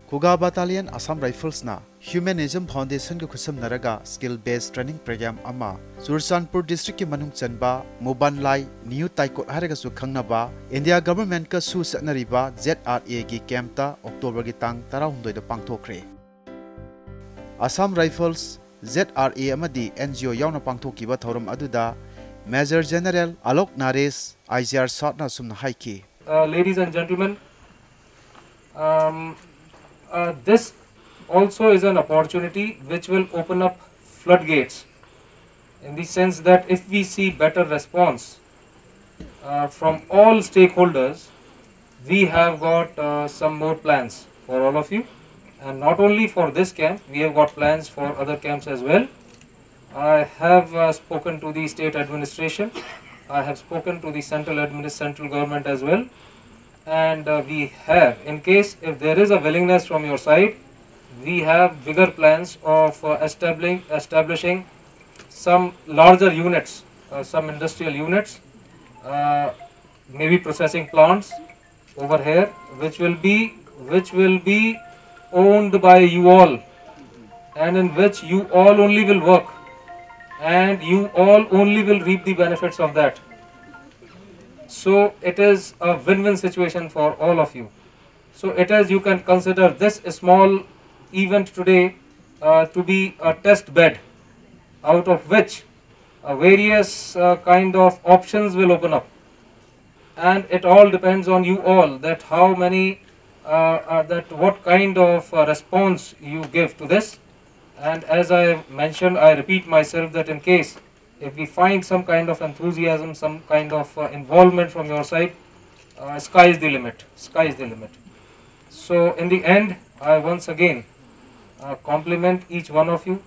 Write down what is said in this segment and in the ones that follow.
Kuga Battalion Assam Rifles na Humanism Foundation ke khusam naraga skill based training program ama Churachandpur district ke manung chanba Muvanlai new Teikot haraga su khangnaba India government ka su satnariba ZRA gi camp ta October gi tang 16 da pangthokre. Assam Rifles ZRA amadi NGO yauna pangthokiba thoram aduda Major General Alok Naresh IGR Satna sumna haiki. Ladies and gentlemen, this also is an opportunity which will open up floodgates in the sense that if we see better response from all stakeholders, we have got some more plans for all of you, and not only for this camp, we have got plans for other camps as well. I have spoken to the state administration, I have spoken to the central government as well, and we have, in case if there is a willingness from your side, we have bigger plans of establishing some larger units, some industrial units, maybe processing plants over here, which will be owned by you all, and in which you all only will work, and you all only will reap the benefits of that. So it is a win-win situation for all of you. So it is, you can consider this small event today to be a test bed, out of which various kind of options will open up, and it all depends on you all, that how many that what kind of response you give to this. And as I mentioned, I repeat myself, that in case if we find some kind of enthusiasm, some kind of involvement from your side, sky is the limit. Sky is the limit. So in the end, I once again compliment each one of you,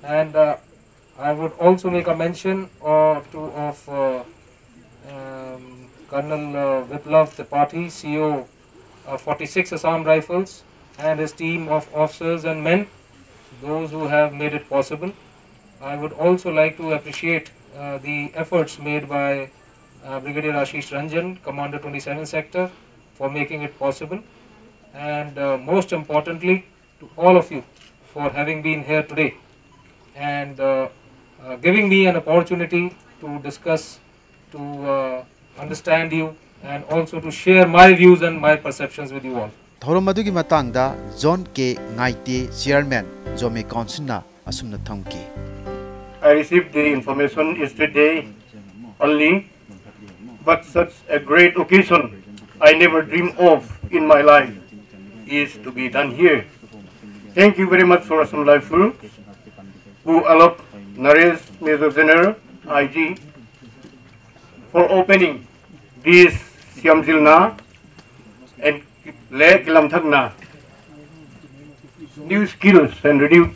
and I would also make a mention of Colonel Viplav Tripathi, CEO 46 Assam Rifles, and his team of officers and men, those who have made it possible. I would also like to appreciate the efforts made by Brigadier Ashish Ranjan, Commander 27 Sector, for making it possible, and most importantly to all of you for having been here today and giving me an opportunity to discuss, to understand you, and also to share my views and my perceptions with you all. Thoramadu gi matangda Zone K Ngaite Chairman Jome Councilna asumna thamki. I received the information yesterday only, but such a great occasion I never dreamed of in my life is to be done here. Thank you very much for Assam Rifles, who Alok Naresh, Major General, IG, for opening this Siamzilna and Le Kilamthagna, new skills and renewed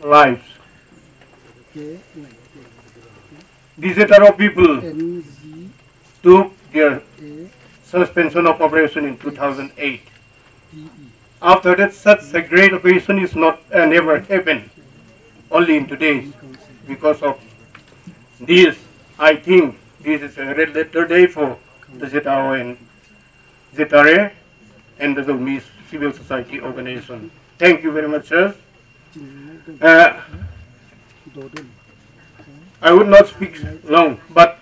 lives. The ZRA people took their suspension of operation in 2008. After that, such a great operation is not never happened, only in today's. Because of this, I think this is a red letter day for the ZRA and the Zulmi civil society organization. Thank you very much, sir. I would not speak long, but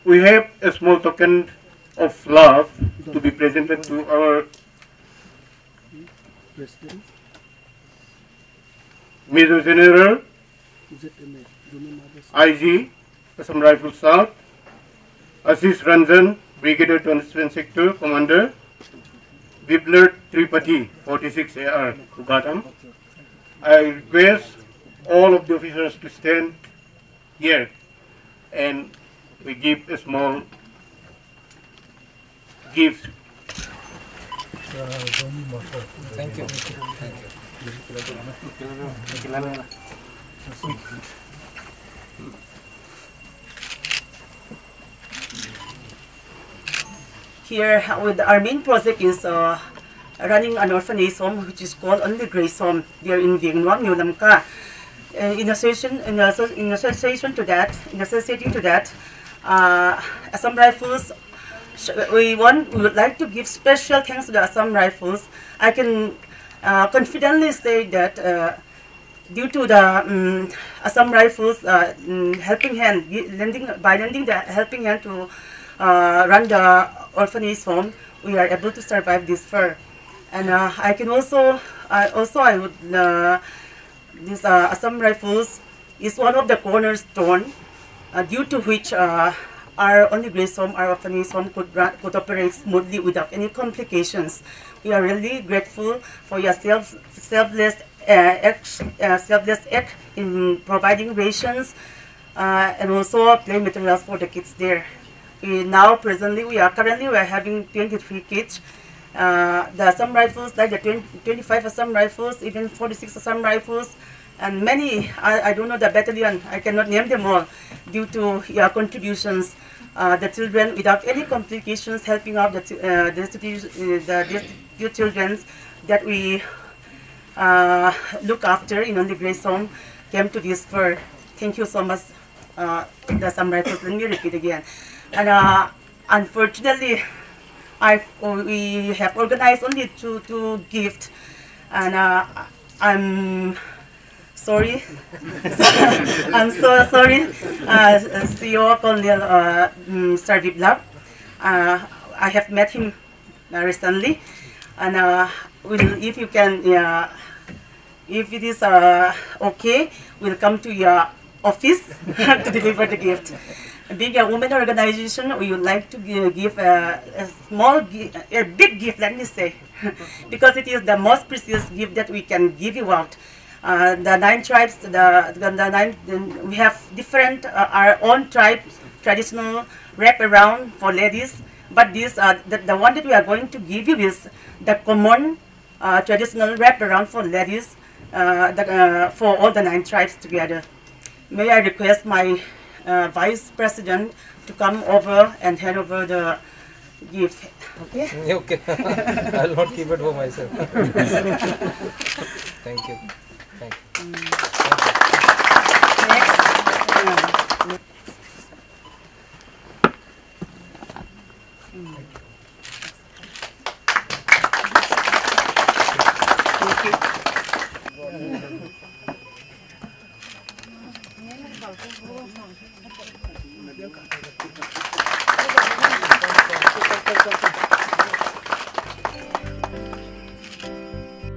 we have a small token of love to be presented to our Major General, IG, Assam Rifles South, Ashish Ranjan, Brigadier 27 Sector Commander, Viplav Tripathi, 46 AR, Kubatam. I request all of the officers to stand here, and we give a small gift. Thank you. Here, with our main project is running an orphanage home, which is called Innauguration. There in Vietnam, New Namka. In association to that, Assam Rifles, we would like to give special thanks to the Assam Rifles. I confidently say that due to the Assam Rifles helping hand, lending the helping hand to run the orphanage home, we are able to survive this far. And I can also, I would, this Assam Rifles is one of the cornerstone due to which our only grace home, our orphanage home could operate smoothly without any complications. We are really grateful for your selfless act in providing rations and also play materials for the kids there. Presently, we are having 23 kids. The Assam Rifles, like the 25 Assam Rifles, even 46 Assam Rifles, and many, I don't know the battalion, I cannot name them all, due to your contributions. The children without any complications, helping out the destitute children that we look after in only grace home came to this far. Thank you so much, the Assam Rifles. Let me repeat again. And unfortunately, we have organized only two gifts, and I'm sorry. I'm so sorry, CEO Colonel Sir Viplab. I have met him recently, and if you can, if it is okay, we'll come to your office to deliver the gift. Being a women organization, we would like to give a big gift, let me say, because it is the most precious gift that we can give you out. The 9 tribes, we have different, our own tribe, traditional wrap around for ladies, but this, the one that we are going to give you is the common traditional wrap around for ladies for all the 9 tribes together. May I request my Vice President to come over and hand over the gift. Okay? Okay. I'll not keep it for myself. Thank you. Thank you. Next.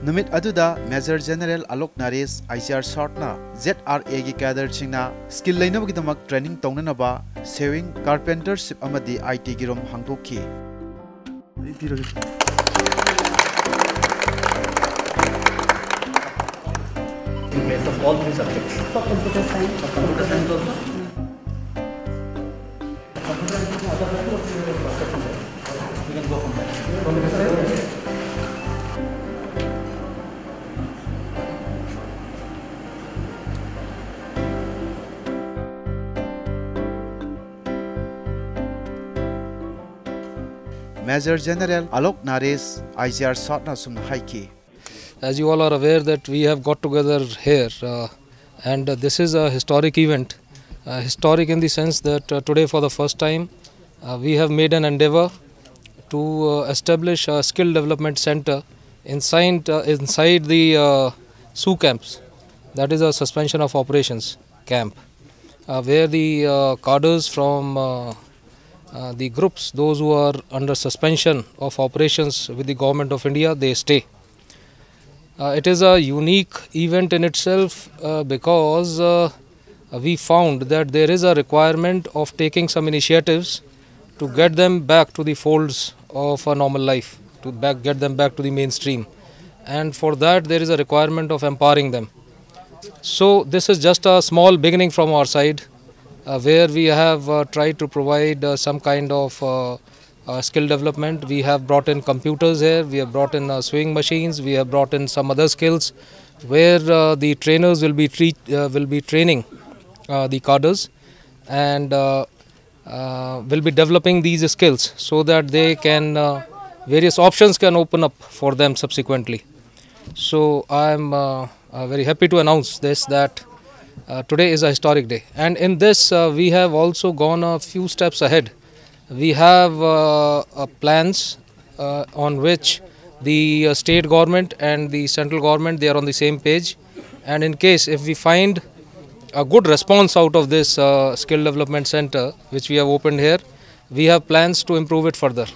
Numit aduda Major General Alok Naresh ICR shortna ZRA gi cadre chingna skill lainab gi damak training tongnaba sewing carpentership amadi IT girom hangtokhi. In place of all 3 subjects. For computer science. For computer science also. We can go from there. Major General Alok Naresh ICR shortna sumna haiki. As you all are aware that we have got together here and this is a historic event. Historic in the sense that today for the first time we have made an endeavor to establish a skill development center inside the SoO camps, that is a suspension of operations camp, where the cadres from the groups, those who are under suspension of operations with the Government of India, they stay. It is a unique event in itself because we found that there is a requirement of taking some initiatives to get them back to the folds of a normal life, to get them back to the mainstream, and for that there is a requirement of empowering them. So this is just a small beginning from our side, where we have tried to provide some kind of skill development. We have brought in computers here, we have brought in sewing machines, we have brought in some other skills where the trainers will be training the cadres and will be developing these skills so that they can various options can open up for them subsequently. So I am very happy to announce this, that today is a historic day, and in this we have also gone a few steps ahead. We have plans on which the state government and the central government, they are on the same page. And in case if we find a good response out of this skill development center which we have opened here, we have plans to improve it further.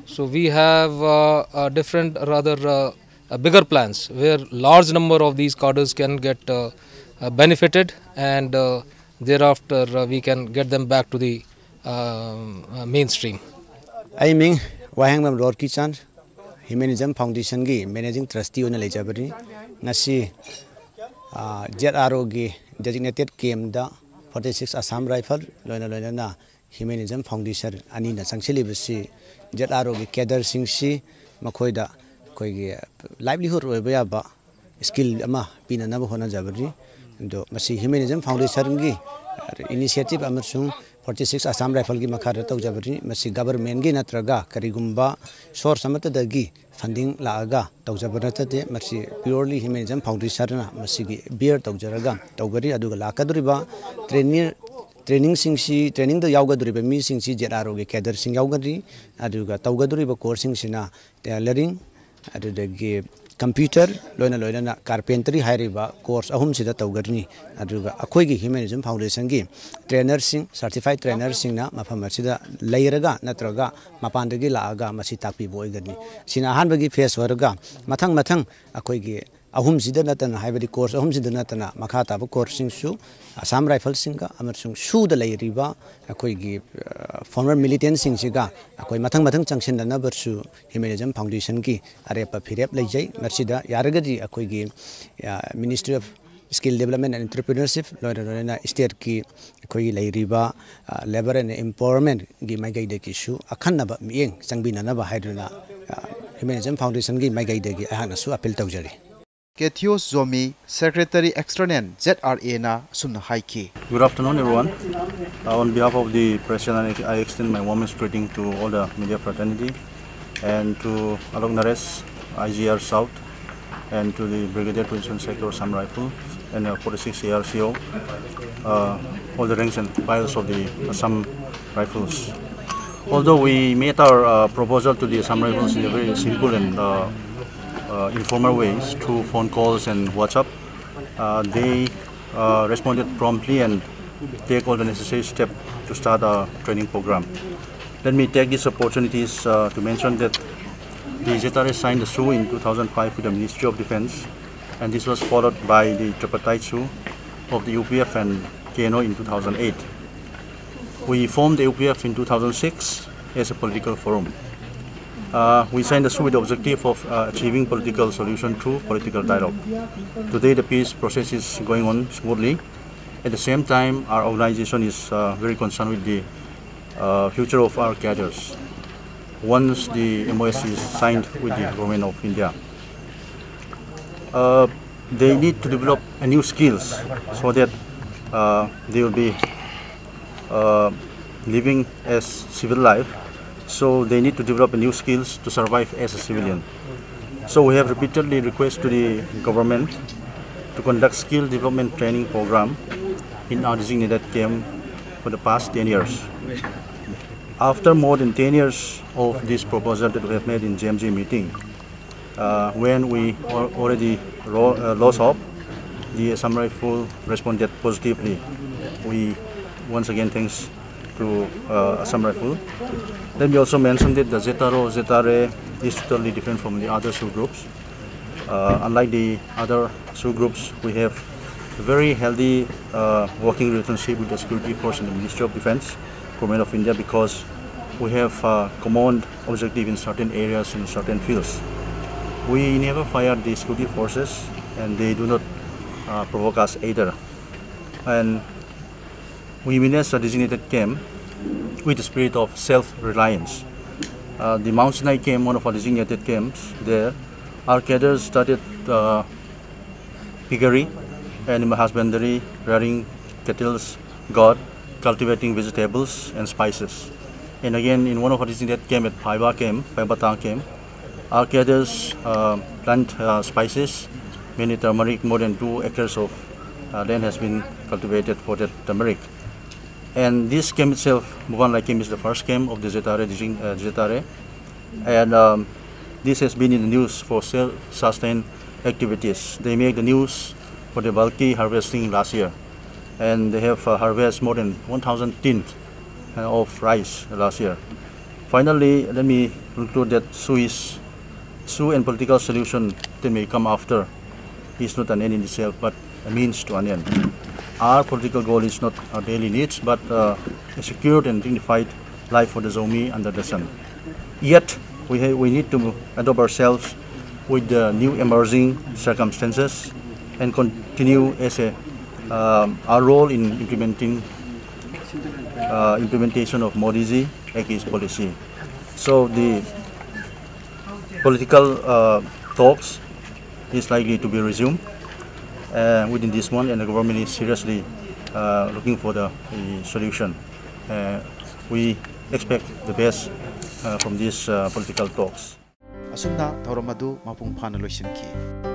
So we have different bigger plans where large number of these cadres can get benefited, and thereafter we can get them back to the mainstream. I mean, Wahangam Lord Kichan, Humanism Foundation gi Managing Trustee on Elizabeth, Nasi ZRA gi designated came the 46 Assam Rifle, Lona Humanism Foundation, Anina Sanchilibasi, ZRA gi Kedar Singsi, Makoida, Koi livelihood Weba, skill Ama, Pina Nabahona Jabari, and Masi Humanism Foundation gi initiative Amasung. 46 Assam Rifle gi makara tau jabari masi government gi natraga karigumba source amata dagi funding laaga tau jabarata te masi purely humanism foundation na masi gi beer tau jaraga tau bari aduga lakaduriba training singsi training da yauga duriba mi singsi ZRA gi cadre sing yaugari aduga tau gaduriba course singina tailoring adudagi computer loina carpentry hairiba course ahum sida tawgarni aduga akhoi gi humanism foundation gi trainers sing certified trainers sing na mafam sida leiraga natraga mapandagi laaga masi takpi boigani sina han bagi face warga mathang akhoi gi ahum sida natana haibadi course ahum sida natana makhata ba course sing su Assam Rifle sing ka amarsung su da leiriba akhoi gi former militant sing siga akhoi mathang changshin na barsu humanism foundation gi arepa phirep leijai marsida yaragadi akhoi gi Ministry of Skill Development and Entrepreneurship loina state ki akhoi gi leiriba labor and empowerment gi maigai de ki su akhanna ba mieng changbina na ba haiduna humanism foundation gi maigai de gi ahana su appeal tawjari Kethios Zomi, Secretary Extranet ZRA na sumna haiki. Good afternoon, everyone. On behalf of the President, I extend my warmest greeting to all the media fraternity and to along the rest, IGR South, and to the Brigadier Twin Sector Assam Rifle and 46 ARCO, all the ranks and files of the Assam Rifles. Although we made our proposal to the Assam Rifles in a very simple and informal ways through phone calls and WhatsApp, they responded promptly and take all the necessary steps to start a training program. Let me take these opportunities to mention that the ZRA signed the SoO in 2005 with the Ministry of Defense, and this was followed by the tripartite SoO of the UPF and KNO in 2008. We formed the UPF in 2006 as a political forum. We signed the SoO with the objective of achieving political solution through political dialogue. Today the peace process is going on smoothly. At the same time, our organization is very concerned with the future of our cadres once the MOS is signed with the government of India. They need to develop new skills so that they will be living as civil life. So they need to develop new skills to survive as a civilian. So we have repeatedly requested to the government to conduct skill development training program in our designated camp for the past 10 years. After more than 10 years of this proposal that we have made in GMG meeting, when we already lost hope, the Assam Rifle responded positively. We once again thanks to Assam Rifle. Let me also mention that the ZRA is totally different from the other SoO groups. Unlike the other SoO groups, we have a very healthy working relationship with the security force and the Ministry of Defense, Government of India, because we have command objective in certain areas in certain fields. We never fire the security forces, and they do not provoke us either. And we manage a designated camp with the spirit of self-reliance. The Mount Sinai camp, one of our designated camps there, our cadres started piggery, animal husbandry, rearing cattle, goat, cultivating vegetables and spices. And again, in one of our designated camp at Paibatang camp, our cadres plant spices, mainly turmeric. More than 2 acres of land has been cultivated for that turmeric. And this camp itself, Muvanlai camp, is the first camp of the ZRA. And this has been in the news for self-sustained activities. They make the news for the bulky harvesting last year, and they have harvested more than 1,000 tons of rice last year. Finally, let me conclude that SoO and political solution that may come after is not an end in itself, but a means to an end. Our political goal is not our daily needs, but a secured and dignified life for the Zomi under the sun. Yet, we need to adopt ourselves with the new emerging circumstances and continue as our role in implementation of Modi's Act's policy. So the political talks is likely to be resumed within this month, and the government is seriously looking for the solution. We expect the best from these political talks. Asumna Tauramadu Mapung Phana Loisinki.